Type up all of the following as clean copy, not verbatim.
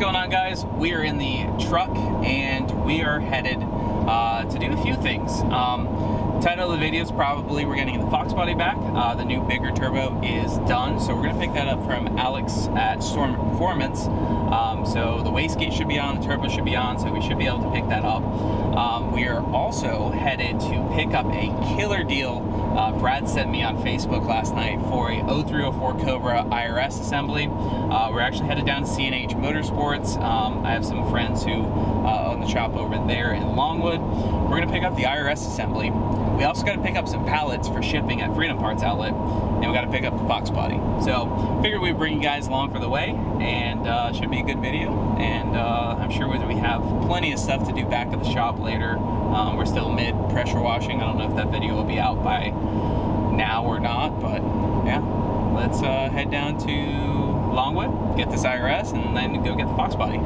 going on, guys? We are in the truck and we are headed to do a few things. Title of the video is probably we're getting the Fox body back. The new bigger turbo is done, so we're going to pick that up from Alex at Storm Performance. So the wastegate should be on, the turbo should be on, so we should be able to pick that up. We are also headed to pick up a killer deal Brad sent me on Facebook last night for a 0304 Cobra IRS assembly. We're actually headed down to C&H Motorsports. I have some friends who own the shop over there in Longwood. We're going to pick up the IRS assembly. We also got to pick up some pallets for shipping at Freedom Parts Outlet, and we got to pick up the Fox body. So figured we'd bring you guys along for the way, and it should be a good video. And I'm sure we have plenty of stuff to do back at the shop later. We're still mid pressure washing. I don't know if that video will be out by now or not, but yeah, let's head down to Longwood, get this IRS, and then go get the Fox body.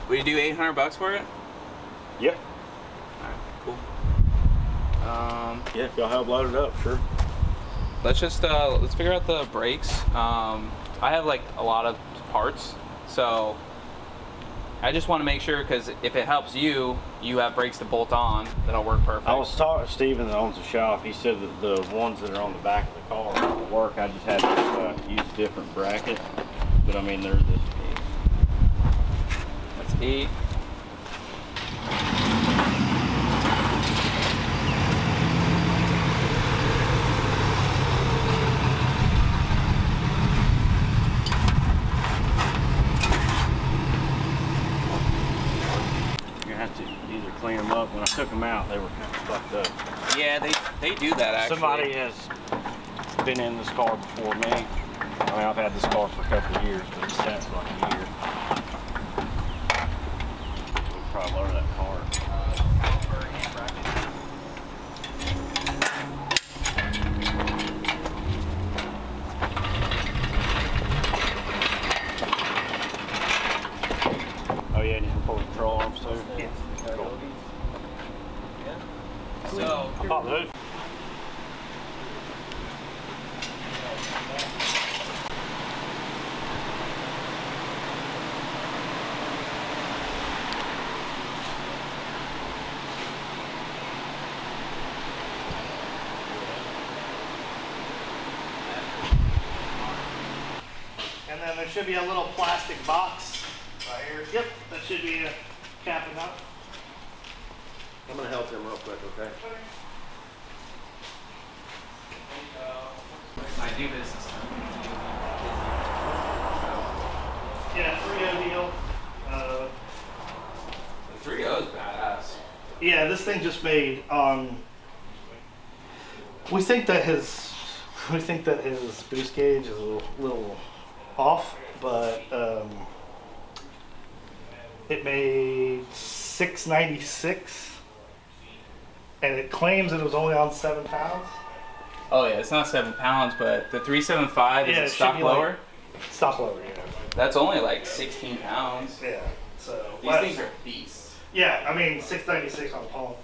Would you do 800 bucks for it? Yeah. Alright, cool. Yeah, if y'all help load it up, sure. Let's just let's figure out the brakes. I have like a lot of parts, so I just want to make sure, because if it helps you, you have brakes to bolt on that'll work perfect. I was talking to Steven that owns the shop. He said that the ones that are on the back of the car will work. I just had to use a different bracket, but I mean they're the 8. You're gonna have to either clean them up. When I took them out, they were kind of fucked up. Yeah, they do that actually. Somebody has been in this car before me. I mean, I've had this car for a couple of years, but it's sat for like a year. Probably lower that car. Oh yeah, and you can pull the control arms too? Yeah. Cool. Yeah. So, I popped the hood. And then there should be a little plastic box right here. Yep, that should be a capping up. I'm gonna help him real quick, okay? I do business. Yeah, 3.0 deal. The 3.0 is badass. Yeah, this thing just made on. We think that his boost gauge is a little off, but it made 696, and it claims that it was only on 7 pounds. Oh yeah, it's not 7 pounds, but the 375 is a stock lower. Stock lower, yeah. That's only like 16 pounds. Yeah. So These things are beasts. Yeah, I mean 696 on pump.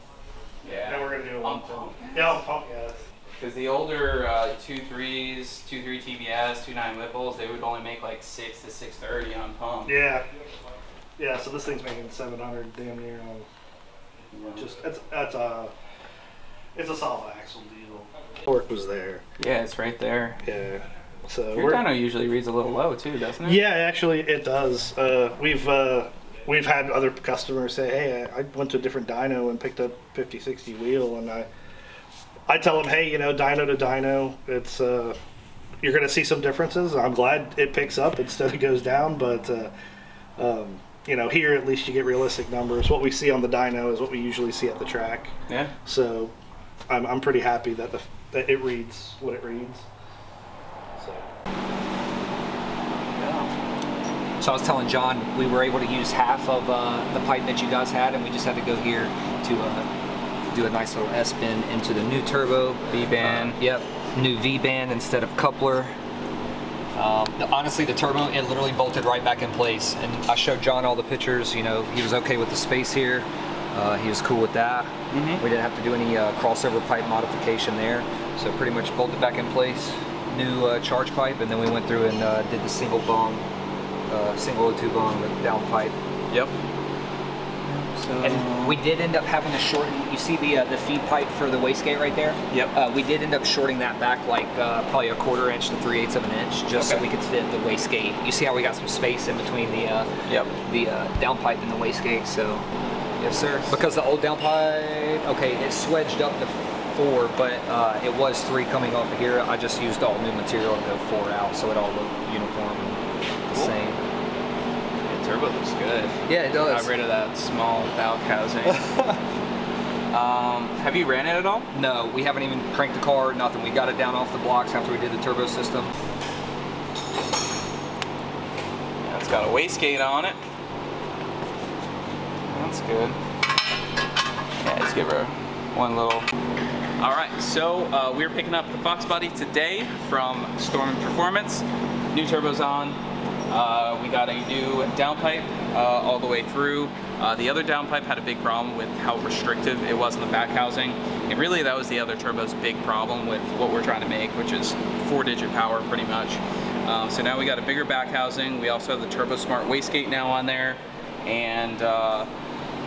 Yeah. Then we're gonna do on pump. Yeah, on pump, yes. Because the older 2.3s, 2.3 TBS, 2.9 Whipples, they would only make like 6 to 630 on pump. Yeah. Yeah, so this thing's making 700 damn near on. Just it's a solid axle deal. Torque was there. Yeah, it's right there. Yeah. So your dyno usually reads a little low too, doesn't it? Yeah, actually it does. We've had other customers say, hey, I went to a different dyno and picked up 50-60 wheel, and I tell them, hey, you know, dyno to dyno, it's you're going to see some differences. I'm glad it picks up instead of goes down, but you know, here at least you get realistic numbers. What we see on the dyno is what we usually see at the track. Yeah. So I'm pretty happy that that it reads what it reads. So I was telling John we were able to use half of the pipe that you guys had, and we just had to go here to do a nice little S-bend into the new turbo. V-band. Yep, new V-band instead of coupler. Honestly, the turbo, it literally bolted right back in place. And I showed John all the pictures, you know, he was okay with the space here. He was cool with that. We didn't have to do any crossover pipe modification there. So pretty much bolted back in place, new charge pipe, and then we went through and did the single bung, single O2 bung with down pipe. Yep. So, and we did end up having to shorten, you see the feed pipe for the wastegate right there? Yep. We did end up shorting that back like probably a 1/4 inch to 3/8 of an inch, just so we could fit the wastegate. You see how we got some space in between the down pipe and the wastegate, so. Yes, sir. Because the old down pipe, okay, it swedged up to 4, but it was 3 coming off of here. I just used all new material to go 4 out, so it all looked uniform and the same. Turbo looks good. Yeah, it does. Got rid of that small valve housing. Have you ran it at all? No, we haven't even cranked the car, nothing. We got it down off the blocks after we did the turbo system. Yeah, it's got a wastegate on it. That's good. Yeah, let's give her one little. All right, so we're picking up the Fox body today from Storm Performance. New turbos on. We got a new downpipe all the way through. The other downpipe had a big problem with how restrictive it was in the back housing. And really that was the other turbo's big problem with what we're trying to make, which is 4-digit power pretty much. So now we got a bigger back housing. We also have the Turbo Smart wastegate now on there. And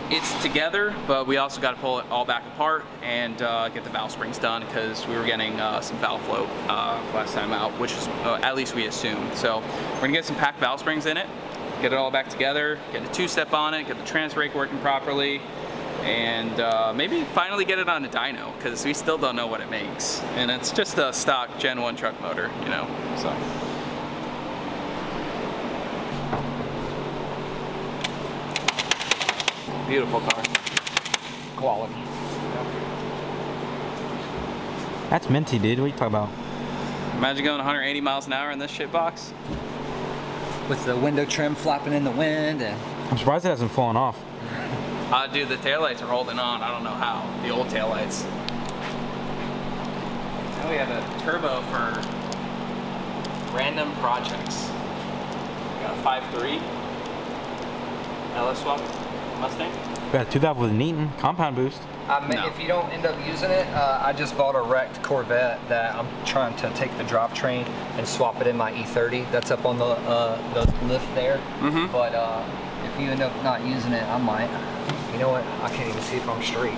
it's together, but we also got to pull it all back apart and get the valve springs done, because we were getting some valve float last time out, which is at least we assumed. So we're gonna get some packed valve springs in it, get it all back together, get a 2-step on it, get the trans brake working properly, and maybe finally get it on a dyno, because we still don't know what it makes. And it's just a stock Gen 1 truck motor, you know, so. Beautiful car. Quality. That's minty, dude. What are you talking about? Imagine going 180 miles an hour in this shit box. With the window trim flapping in the wind. And I'm surprised it hasn't fallen off. Dude, the taillights are holding on. I don't know how. The old taillights. Now we have a turbo for random projects. We got a 5.3 LS swap Mustang. Got a 2000 with an Eaton compound boost. No. If you don't end up using it, I just bought a wrecked Corvette that I'm trying to take the drivetrain and swap it in my E30. That's up on the lift there. But if you end up not using it, I might. You know what? I can't even see if I'm straight.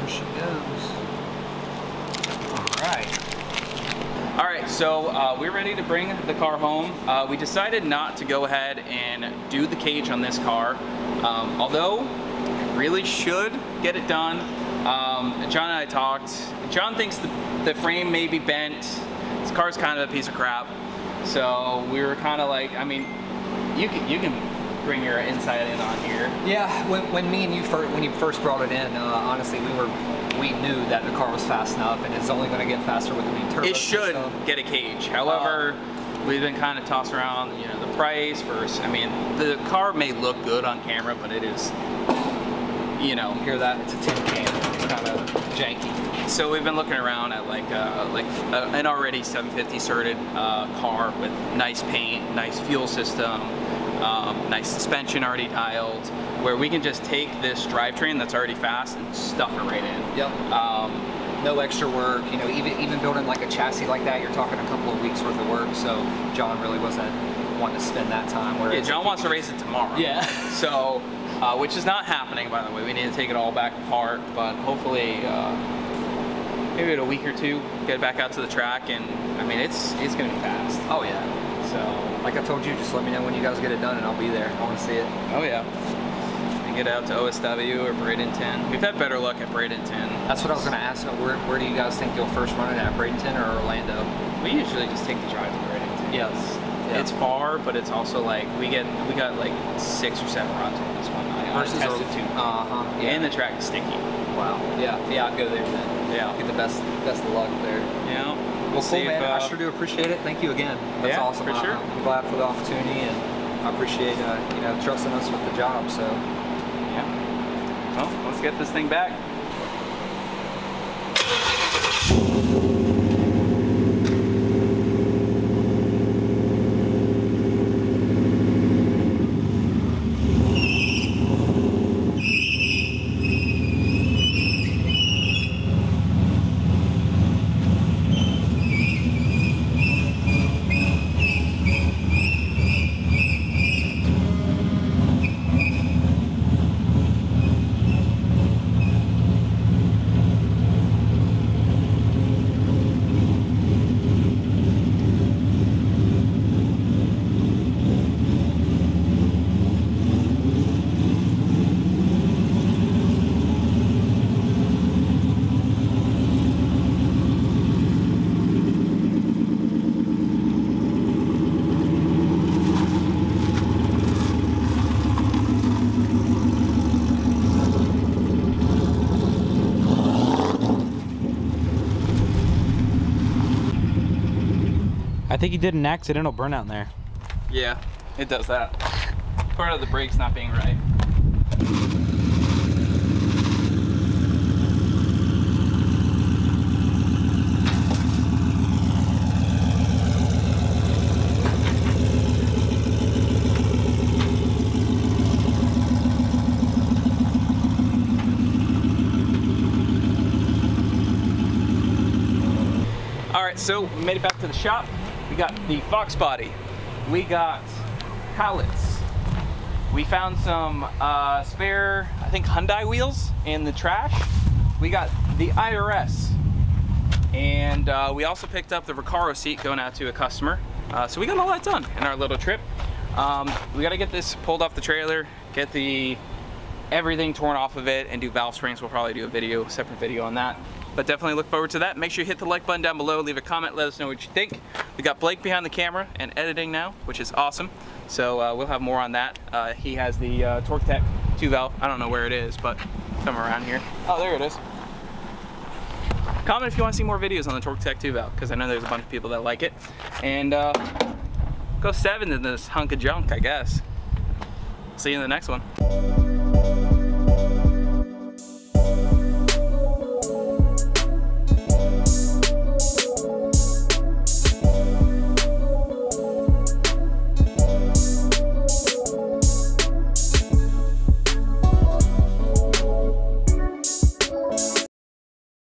She goes. All right, so we're ready to bring the car home. We decided not to go ahead and do the cage on this car, although really should get it done. John and I talked. John thinks the frame may be bent. This car's kind of a piece of crap. So we were kind of like, I mean, you can bring your insight in on here. Yeah, when you first brought it in, honestly, we knew that the car was fast enough, and it's only going to get faster with the new turbo. It should get a cage. However, we've been kind of tossing around, you know, the price versus. I mean, the car may look good on camera, but it is, you know, Hear that? It's a tin can. It's kind of janky. So we've been looking around at like an already 750 certed car with nice paint, nice fuel system, nice suspension already dialed, where we can just take this drivetrain that's already fast and stuff it right in. Yep. No extra work. You know, even building like a chassis like that, you're talking a couple of weeks worth of work. So John really wasn't wanting to spend that time. Yeah, John wants to race it tomorrow. Yeah. So, which is not happening, by the way. We need to take it all back apart, but hopefully maybe in a week or two, get it back out to the track, and I mean, it's gonna be fast. Oh yeah. So, like I told you, just let me know when you guys get it done and I'll be there. I want to see it. oh yeah. And get out to OSW or Bradenton. We've had better luck at Bradenton. That's what I was going to ask. Where do you guys think you'll first run it at, Bradenton or Orlando? We usually just take the drive to Bradenton. Yes. It's far, but it's also like we got like 6 or 7 runs on this one. I Versus tested 2. Yeah. And the track is sticky. Wow. Yeah. I'd go there then. Yeah. Get the best of luck there. Yeah. Well, cool, man. I sure do appreciate it. Thank you again. That's yeah, awesome. For sure. I'm glad for the opportunity, and I appreciate you know, trusting us with the job. So. Yeah. Well, let's get this thing back. I think he did an accidental burnout in there. Yeah, it does that. Part of the brakes not being right. All right, so we made it back to the shop. We got the Fox body. We got pallets. We found some spare, I think, Hyundai wheels in the trash. We got the IRS. And we also picked up the Recaro seat going out to a customer. So we got a lot done in our little trip. We got to get this pulled off the trailer, get everything torn off of it, and do valve springs. We'll probably do a separate video on that. But definitely look forward to that. Make sure you hit the like button down below, leave a comment, let us know what you think. We got Blake behind the camera and editing now, which is awesome. So we'll have more on that. He has the Torque Tech 2 valve. I don't know where it is, but somewhere around here. Oh, there it is. Comment if you want to see more videos on the Torque Tech 2 valve, because I know there's a bunch of people that like it. And go 7 in this hunk of junk, I guess. See you in the next one.